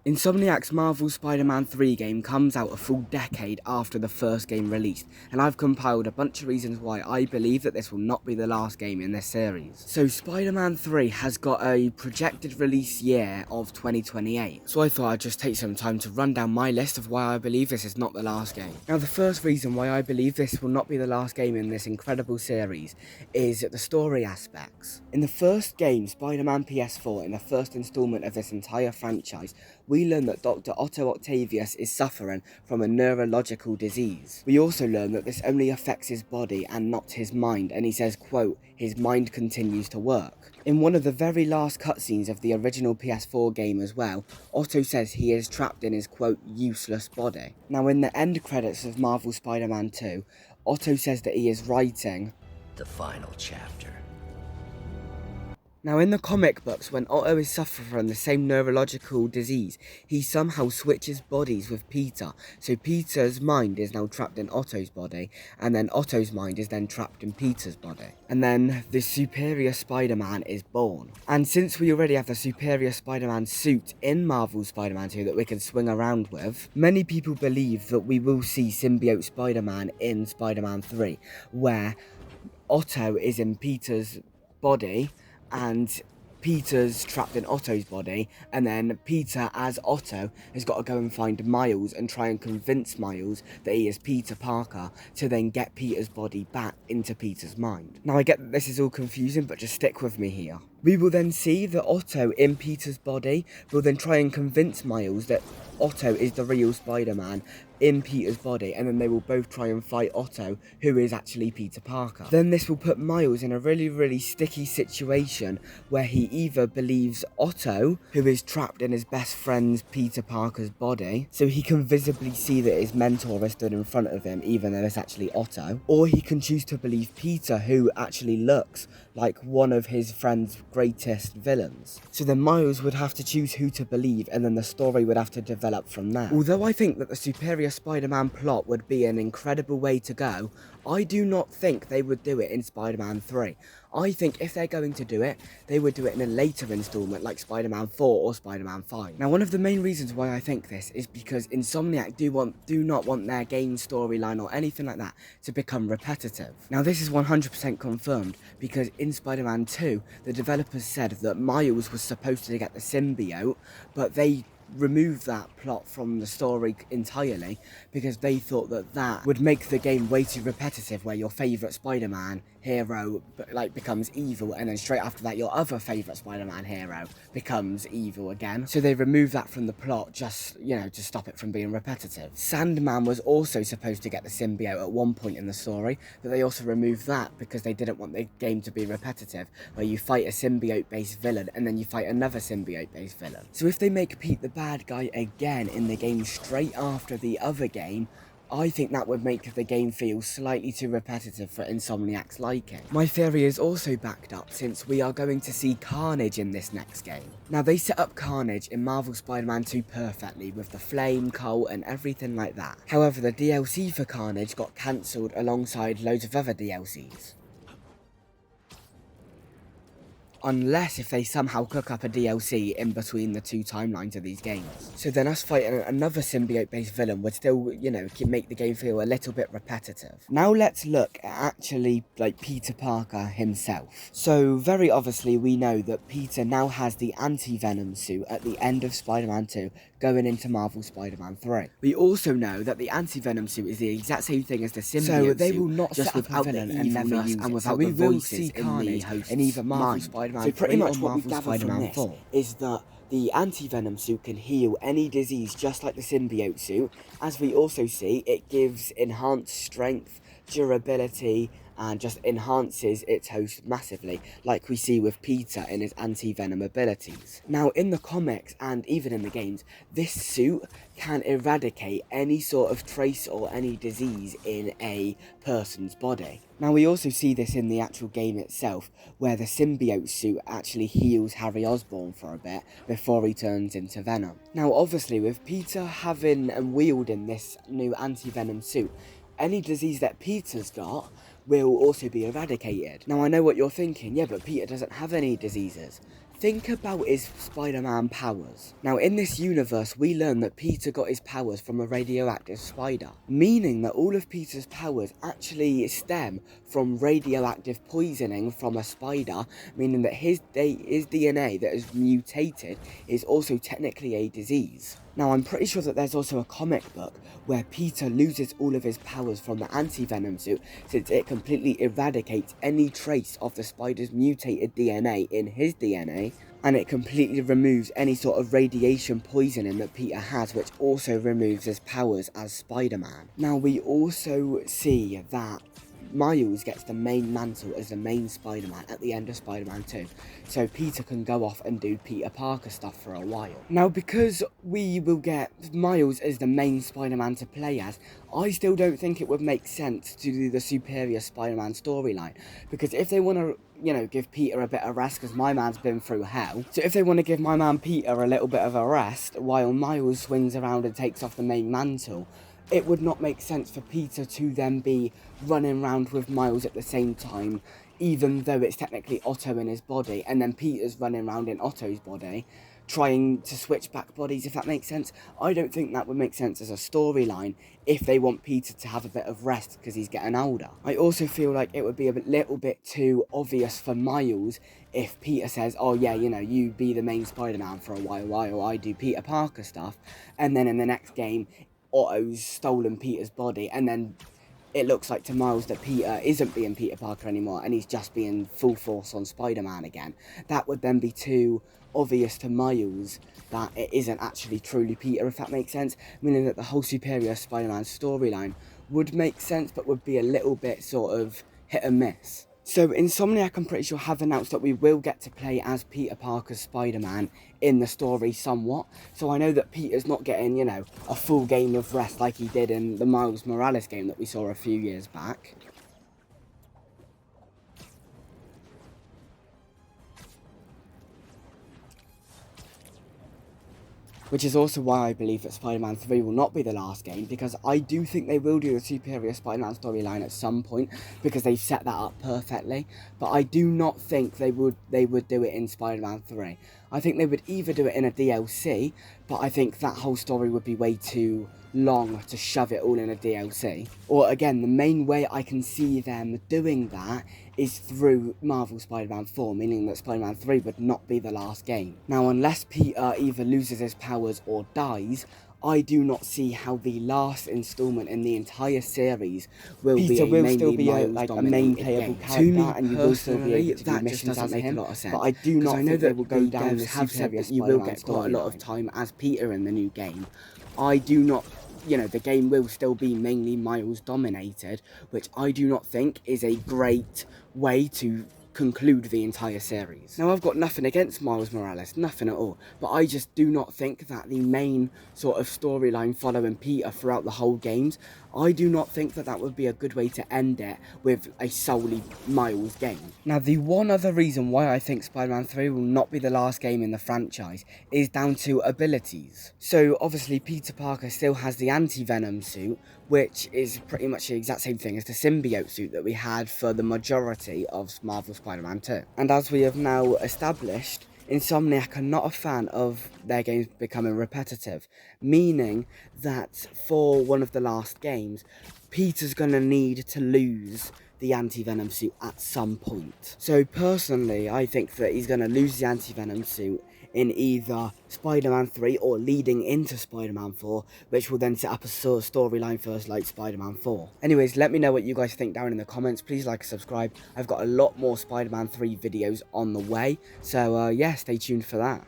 Insomniac's Marvel Spider-Man 3 game comes out a full decade after the first game released, and I've compiled a bunch of reasons why I believe that this will not be the last game in this series. So Spider-Man 3 has got a projected release year of 2028, so I thought I'd just take some time to run down my list of why I believe this is not the last game. Now the first reason why I believe this will not be the last game in this incredible series is the story aspects. In the first game, Spider-Man PS4, in the first installment of this entire franchise, we learn that Dr. Otto Octavius is suffering from a neurological disease. We also learn that this only affects his body and not his mind, and he says, quote, his mind continues to work. In one of the very last cutscenes of the original PS4 game as well, Otto says he is trapped in his, quote, useless body. Now in the end credits of Marvel Spider-Man 2, Otto says that he is writing the final chapter. Now in the comic books, when Otto is suffering from the same neurological disease, he somehow switches bodies with Peter, so Peter's mind is now trapped in Otto's body, and then Otto's mind is then trapped in Peter's body. And then the Superior Spider-Man is born. And since we already have the Superior Spider-Man suit in Marvel Spider-Man 2 that we can swing around with, many people believe that we will see Symbiote Spider-Man in Spider-Man 3, where Otto is in Peter's body, and Peter's trapped in Otto's body, and then Peter as Otto has got to go and find Miles and try and convince Miles that he is Peter Parker to then get Peter's body back into Peter's mind. Now I get that this is all confusing, but just stick with me here. We will then see that Otto in Peter's body will then try and convince Miles that Otto is the real Spider-Man in Peter's body, and then they will both try and fight Otto, who is actually Peter Parker. Then this will put Miles in a really sticky situation where he either believes Otto, who is trapped in his best friend's Peter Parker's body, so he can visibly see that his mentor is stood in front of him even though it's actually Otto, or he can choose to believe Peter, who actually looks like one of his friend's greatest villains. So then Miles would have to choose who to believe, and then the story would have to develop from there. Although I think that the Superior Spider-Man plot would be an incredible way to go, I do not think they would do it in Spider-Man 3. I think if they're going to do it, they would do it in a later installment like Spider-Man 4 or Spider-Man 5. Now one of the main reasons why I think this is because Insomniac do not want their game storyline or anything like that to become repetitive. Now this is 100% confirmed because in Spider-Man 2, the developers said that Miles was supposed to get the symbiote, but they remove that plot from the story entirely because they thought that that would make the game way too repetitive, where your favourite Spider-Man hero becomes evil, and then straight after that your other favourite Spider-Man hero becomes evil again. So they removed that from the plot just, to stop it from being repetitive. Sandman was also supposed to get the symbiote at one point in the story, but they also removed that because they didn't want the game to be repetitive, where you fight a symbiote-based villain and then you fight another symbiote-based villain. So if they make Pete the bad guy again in the game straight after the other game, I think that would make the game feel slightly too repetitive for Insomniac's liking. My theory is also backed up since we are going to see Carnage in this next game. Now they set up Carnage in Marvel Spider-Man 2 perfectly with the flame, cult and everything like that. However, the DLC for Carnage got cancelled alongside loads of other DLCs. Unless if they somehow cook up a DLC in between the two timelines of these games. So then us fighting another symbiote-based villain would still, make the game feel a little bit repetitive. Now let's look at actually, Peter Parker himself. So very obviously we know that Peter now has the anti-venom suit at the end of Spider-Man 2 going into Marvel Spider-Man 3. We also know that the anti-venom suit is the exact same thing as the symbiote so they suit, will not just set up without a villain the and never evilness use and it. without So we the will voices see in Carnage the host's in either Marvel mind. Spider-Man So pretty 3 much or what we Marvel gather from Spider-Man this 4 is that the anti-venom suit can heal any disease just like the symbiote suit. As we also see, it gives enhanced strength, durability, and just enhances its host massively, like we see with Peter in his anti-venom abilities. Now in the comics and even in the games, this suit can eradicate any sort of trace or any disease in a person's body. Now we also see this in the actual game itself, where the symbiote suit actually heals Harry Osborn for a bit before he turns into Venom. Now obviously with Peter having and wielding this new anti-venom suit, any disease that Peter's got will also be eradicated. Now I know what you're thinking, yeah, but Peter doesn't have any diseases. Think about his Spider-Man powers. Now, in this universe, we learn that Peter got his powers from a radioactive spider, meaning that all of Peter's powers actually stem from radioactive poisoning from a spider, meaning that his DNA that is mutated is also technically a disease. Now, I'm pretty sure that there's also a comic book where Peter loses all of his powers from the anti-venom suit, since it completely eradicates any trace of the spider's mutated DNA in his DNA, and it completely removes any sort of radiation poisoning that Peter has, which also removes his powers as Spider-Man. Now, we also see that Miles gets the main mantle as the main Spider-Man at the end of Spider-Man 2, so Peter can go off and do Peter Parker stuff for a while. Now, because we will get Miles as the main Spider-Man to play as, I still don't think it would make sense to do the Superior Spider-Man storyline, because if they want to, you know, give Peter a bit of rest, because my man's been through hell, so if they want to give my man Peter a little bit of a rest while Miles swings around and takes off the main mantle, it would not make sense for Peter to then be running around with Miles at the same time, even though it's technically Otto in his body, and then Peter's running around in Otto's body, trying to switch back bodies, if that makes sense. I don't think that would make sense as a storyline if they want Peter to have a bit of rest because he's getting older. I also feel like it would be a little bit too obvious for Miles if Peter says, oh yeah, you know, you be the main Spider-Man for a while I do Peter Parker stuff, and then in the next game, Otto's stolen Peter's body, and then it looks like to Miles that Peter isn't being Peter Parker anymore and he's just being full force on Spider-Man again. That would then be too obvious to Miles that it isn't actually truly Peter, if that makes sense, meaning that the whole Superior Spider-Man storyline would make sense but would be a little bit sort of hit and miss. So Insomniac, I'm pretty sure, have announced that we will get to play as Peter Parker's Spider-Man in the story somewhat. So I know that Peter's not getting, you know, a full game of rest like he did in the Miles Morales game that we saw a few years back. Which is also why I believe that Spider-Man 3 will not be the last game, because I do think they will do the Superior Spider-Man storyline at some point, because they've set that up perfectly, but I do not think they would do it in Spider-Man 3. I think they would either do it in a DLC, but I think that whole story would be way too long to shove it all in a DLC. Or again, the main way I can see them doing that is through Marvel Spider-Man 4, meaning that Spider-Man 3 would not be the last game. Now, unless Peter either loses his powers or dies, I do not see how the last installment in the entire series will be a main playable character, and you will still be able to do missions as him. But I do not think they will go down the Superior Spider-Man. You will get quite a lot of time as Peter in the new game. I do not, you know, the game will still be mainly Miles dominated, which I do not think is a great way to conclude the entire series. Now, I've got nothing against Miles Morales, nothing at all, but I just do not think that the main sort of storyline following Peter throughout the whole games, I do not think that that would be a good way to end it with a solely Miles game. Now, the one other reason why I think Spider-Man 3 will not be the last game in the franchise is down to abilities. So, obviously, Peter Parker still has the anti-venom suit, which is pretty much the exact same thing as the symbiote suit that we had for the majority of Marvel Spider-Man 2. And as we have now established, Insomniac are not a fan of their games becoming repetitive, meaning that for one of the last games, Peter's gonna need to lose the anti-venom suit at some point. So personally, I think that he's gonna lose the anti-venom suit in either Spider-Man 3 or leading into Spider-Man 4, which will then set up a storyline for us like Spider-Man 4. Anyways, let me know what you guys think down in the comments. Please like and subscribe. I've got a lot more Spider-Man 3 videos on the way, so yeah, stay tuned for that.